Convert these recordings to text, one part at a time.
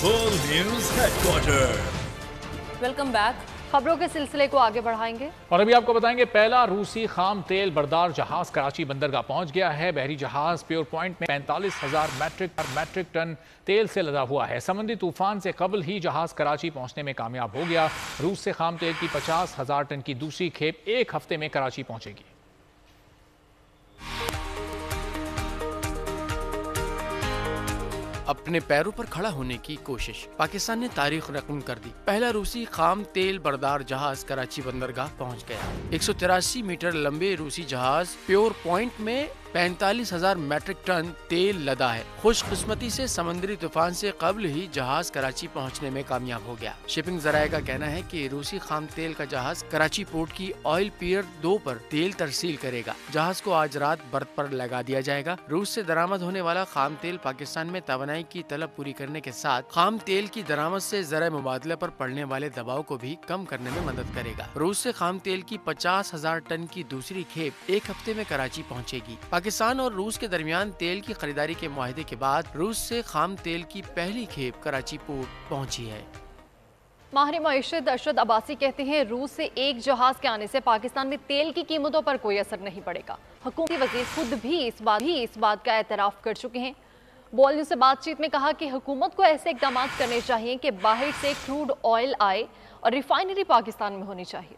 Full News Headquarter। Welcome back. खबरों के सिलसिले को आगे बढ़ाएंगे और अभी आपको बताएंगे पहला रूसी खाम तेल बरदार जहाज कराची बंदरगाह पहुंच गया है। बहरी जहाज प्योर पॉइंट में 45,000 मैट्रिक टन तेल से लदा हुआ है। समुद्री तूफान से कबल ही जहाज कराची पहुंचने में कामयाब हो गया। रूस से खाम तेल की 50,000 टन की दूसरी खेप एक हफ्ते में कराची पहुंचेगी। अपने पैरों पर खड़ा होने की कोशिश, पाकिस्तान ने तारीख रकम कर दी। पहला रूसी खाम तेल बरदार जहाज कराची बंदरगाह पहुंच गया। 183 मीटर लंबे रूसी जहाज प्योर पॉइंट में 45,000 मैट्रिक टन तेल लदा है। खुशकिस्मती से समुद्री तूफान से कबल ही जहाज कराची पहुंचने में कामयाब हो गया। शिपिंग जराये का कहना है कि रूसी खाम तेल का जहाज कराची पोर्ट की ऑयल पियर 2 पर तेल तरसील करेगा। जहाज को आज रात बर्थ पर लगा दिया जाएगा। रूस से दरामद होने वाला खाम तेल पाकिस्तान में तवानाई की तलब पूरी करने के साथ खाम तेल की दरामद से ज़राए मुबादले पर पड़ने वाले दबाव को भी कम करने में मदद करेगा। रूस से खाम तेल की 50,000 टन की दूसरी खेप एक हफ्ते में कराची पहुंचेगी। पाकिस्तान और रूस के दरमियान तेल की खरीदारी के मुआहदे के बाद रूस से खाम तेल की पहली खेप कराची पोर्ट पहुंची है। माहिर मईशत अरशद अब्बासी कहते हैं रूस से एक जहाज के आने से पाकिस्तान में तेल की कीमतों पर कोई असर नहीं पड़ेगा। हुकूमती वजीर खुद भी इस बात का एतराफ कर चुके हैं। बोल न्यूज़ से बातचीत में कहा कि हुकूमत को ऐसे इकदाम करने चाहिए कि बाहर से क्रूड ऑयल आए और रिफाइनरी पाकिस्तान में होनी चाहिए।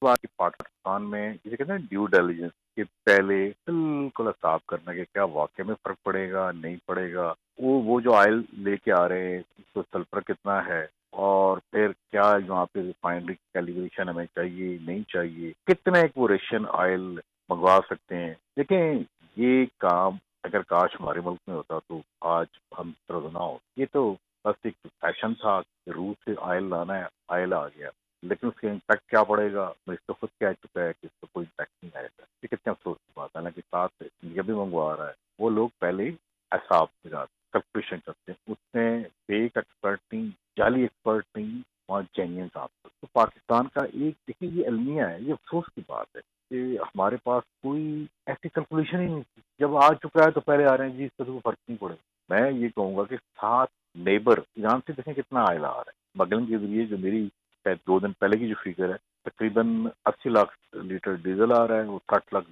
पाकिस्तान में जिसे कहते हैं ड्यू डिलिजेंस के पहले बिल्कुल साफ करना कि क्या वाकई में फर्क पड़ेगा नहीं पड़ेगा, वो जो ऑयल लेके आ रहे हैं तो सल्फर कितना है और फिर क्या यहाँ पे रिफाइनरी कैलिब्रेशन हमें चाहिए नहीं चाहिए, कितना एक वो रशियन ऑयल मंगवा सकते हैं। देखें ये काम अगर काश हमारे मुल्क में होता तो आज हम तरह ना हो। ये तो बस एक फैशन था कि रूस से ऑयल लाना है, ऑयल आ गया, लेकिन उसका इम्पैक्ट क्या पड़ेगा मैं इसको खुद कह चुका है कि इसको कोई इम्पैक्ट नहीं आएगा। ये कितने अफसोस की बात है। हालांकि साथ इंडिया भी मंगवा रहा है, वो लोग पहले ऐसा कैलकुलेशन करते हैं, उसमें फेक एक्सपर्ट नहीं, जाली एक्सपर्ट नहीं और जेन्युइन साहब। तो पाकिस्तान का एक देखिए ये अलमिया है, ये अफसोस की बात है कि हमारे पास कोई ऐसी कैलकुलेशन ही नहीं थी। जब आ चुका है तो पहले आ रहे हैं जी इसका तो फर्क नहीं पड़ेगा। मैं ये कहूँगा कि 7 नेबर ईरान से देखें कितना ऑयल आ रहा है। मगलन के जरिए जो मेरी 2 दिन पहले की जो फिगर है तकरीबन 80 लाख लीटर डीजल आ रहा है, वो 60 लाख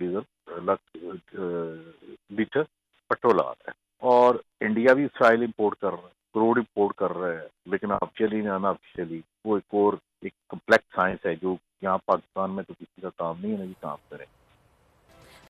लीटर पेट्रोल आ रहा है। और इंडिया भी इसराइल इंपोर्ट कर रहा है, क्रूड इंपोर्ट कर रहा है, लेकिन ऑफिशियली ना ऑफिशियली वो एक और एक कम्प्लेक्स साइंस है जो यहाँ